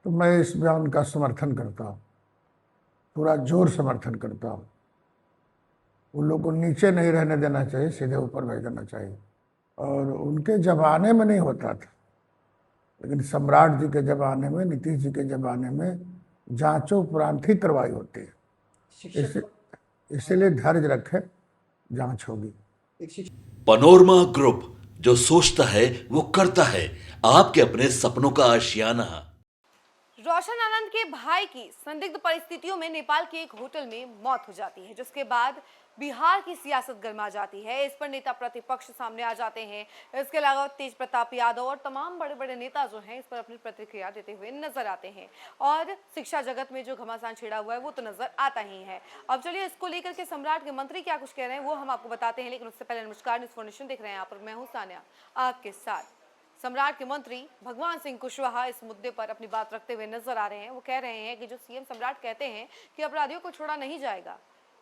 तो मैं इस बयान का समर्थन करता हूँ, पूरा जोर समर्थन करता हूँ। उन लोग को नीचे नहीं रहने देना चाहिए, सीधे ऊपर भेज देना चाहिए। और उनके ज़माने में नहीं होता था, लेकिन सम्राट जी के ज़माने में, नीतीश जी के ज़माने में जांचों उपरांत ही कार्रवाई होती है। इसीलिए धैर्य रखें, जांच होगी। पनोरमा ग्रुप, जो सोचता है वो करता है। आपके अपने सपनों का आशियाना। रोशन आनंद के भाई की संदिग्ध परिस्थितियों में नेपाल के एक होटल में मौत हो जाती है, जिसके बाद बिहार की सियासत गर्मा जाती है। इस पर नेता प्रतिपक्ष सामने आ जाते हैं। इसके अलावा तेज प्रताप यादव और तमाम बड़े बड़े नेता जो हैं इस पर अपनी प्रतिक्रिया देते हुए नजर आते हैं। और शिक्षा जगत में जो घमासान छिड़ा हुआ है वो तो नजर आता ही है। अब चलिए इसको लेकर के सम्राट के मंत्री क्या कुछ कह रहे हैं वो हम आपको बताते हैं, लेकिन उससे पहले नमस्कार, न्यूज़ फॉर नेशन देख रहे हैं यहाँ पर मैं हूँ सानिया आपके साथ। सम्राट के मंत्री भगवान सिंह कुशवाहा इस मुद्दे पर अपनी बात रखते हुए नजर आ रहे हैं। वो कह रहे हैं कि जो सीएम सम्राट कहते हैं कि अपराधियों को छोड़ा नहीं जाएगा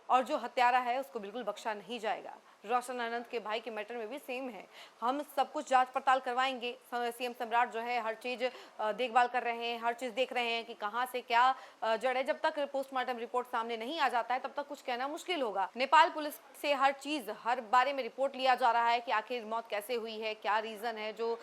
और जो हत्यारा है उसको बिल्कुल बख्शा नहीं जाएगा। रोशन आनंद के भाई के मैटर में भी सेम है। हम सब कुछ जांच पड़ताल करवाएंगे। सीएम सम्राट जो है हर चीज देखभाल कर रहे हैं, हर चीज देख रहे हैं कि कहां से क्या जड़ है। जब तक पोस्टमार्टम रिपोर्ट सामने नहीं आ जाता है तब तक कुछ कहना मुश्किल होगा। नेपाल पुलिस से हर चीज, हर बारे में रिपोर्ट लिया जा रहा है कि आखिर मौत कैसे हुई है, क्या रीजन है, जो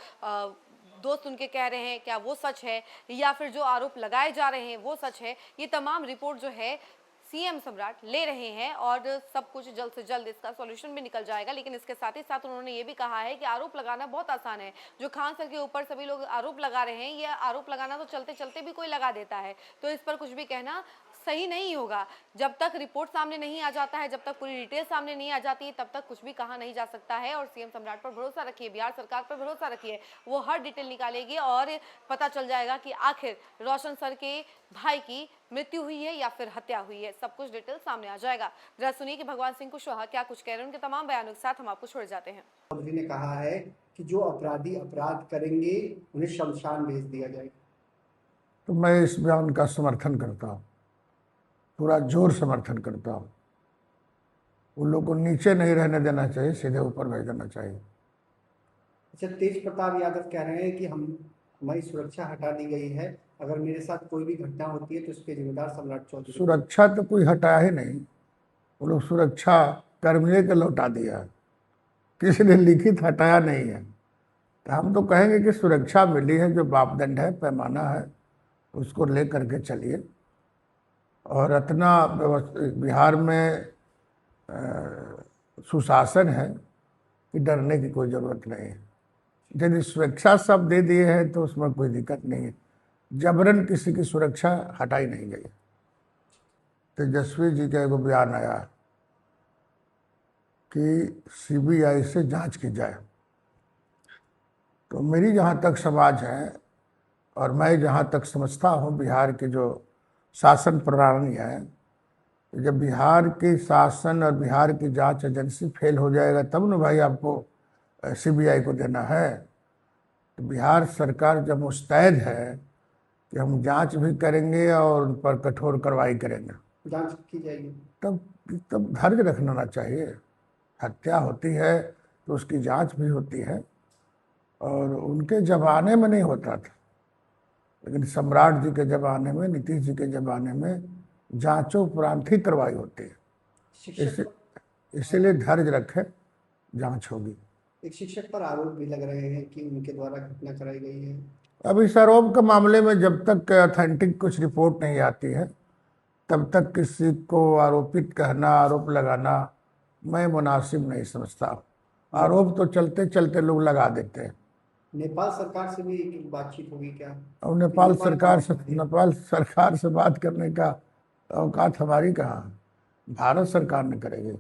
दोस्त उनके कह रहे हैं क्या वो सच है, या फिर जो आरोप लगाए जा रहे हैं वो सच है। ये तमाम रिपोर्ट जो है सीएम सम्राट ले रहे हैं और सब कुछ जल्द से जल्द इसका सॉल्यूशन भी निकल जाएगा। लेकिन इसके साथ ही साथ उन्होंने ये भी कहा है कि आरोप लगाना बहुत आसान है। जो खान सर के ऊपर सभी लोग आरोप लगा रहे हैं, ये आरोप लगाना तो चलते चलते भी कोई लगा देता है, तो इस पर कुछ भी कहना सही नहीं होगा। जब तक रिपोर्ट सामने नहीं आ जाता है, जब तक पूरी डिटेल सामने नहीं आ जाती है, तब तक कुछ भी कहा नहीं जा सकता है। और सीएम सम्राट पर भरोसा रखिए, बिहार सरकार पर भरोसा रखिए, वो हर डिटेल निकालेगी और पता चल जाएगा कि आखिर रोशन सर के भाई की मृत्यु हुई है या फिर हत्या हुई है। सब कुछ डिटेल सामने आ जाएगा। जरा सुनिए कि भगवान सिंह कुशवाहा क्या कुछ कह रहे हैं। उनके तमाम बयानों के साथ हम आपको छोड़ जाते हैं। मंत्री ने कहा है कि जो अपराधी अपराध करेंगे उन्हें शमशान भेज दिया जाएगा। तो मैं इस बयान का समर्थन करता हूँ, पूरा जोर समर्थन करता हूँ। उन लोग को नीचे नहीं रहने देना चाहिए, सीधे ऊपर भेज देना चाहिए। अच्छा, तेज प्रताप यादव कह रहे हैं कि हमारी सुरक्षा हटा दी गई है, अगर मेरे साथ कोई भी घटना होती है तो उसके जिम्मेदार सम्राट चौधरी। सुरक्षा तो कोई हटाया ही नहीं, वो लोग सुरक्षा कर्मियों को लौटा दिया है, किसी ने लिखित हटाया नहीं है। तो हम तो कहेंगे कि सुरक्षा मिली है, जो मापदंड है, पैमाना है, उसको ले करके चलिए। और इतना बिहार में सुशासन है कि डरने की कोई ज़रूरत नहीं है। यदि स्वेच्छा सब दे दिए हैं तो उसमें कोई दिक्कत नहीं है। जबरन किसी की सुरक्षा हटाई नहीं गई। तेजस्वी जी का एगो बयान आया कि सीबीआई से जांच की जाए। तो मेरी जहाँ तक समझ है और मैं जहाँ तक समझता हूँ, बिहार की जो शासन प्रणाली है, जब बिहार की शासन और बिहार की जांच एजेंसी फेल हो जाएगा तब न भाई आपको सीबीआई को देना है। तो बिहार सरकार जब मुस्तैद है कि हम जांच भी करेंगे और उन पर कठोर कार्रवाई करेंगे, जांच की जाएगी, तब धैर्य रखना चाहिए। हत्या होती है तो उसकी जांच भी होती है, और उनके ज़माने में नहीं होता था, लेकिन सम्राट जी के ज़माने में, नीतीश जी के ज़माने में जांचों उपरांत ही कार्रवाई होती है। इसीलिए धैर्य रखें, जांच होगी। एक शिक्षक पर आरोप भी लग रहे हैं कि उनके द्वारा घटना कराई गई है। अब इस आरोप के मामले में जब तक ऑथेंटिक कुछ रिपोर्ट नहीं आती है तब तक किसी को आरोपित कहना, आरोप लगाना मैं मुनासिब नहीं समझता। आरोप तो चलते चलते लोग लगा देते हैं। नेपाल सरकार से भी एक बातचीत होगी क्या? और नेपाल सरकार से बात करने का औकात हमारी कहाँ है, भारत सरकार ने करेगी।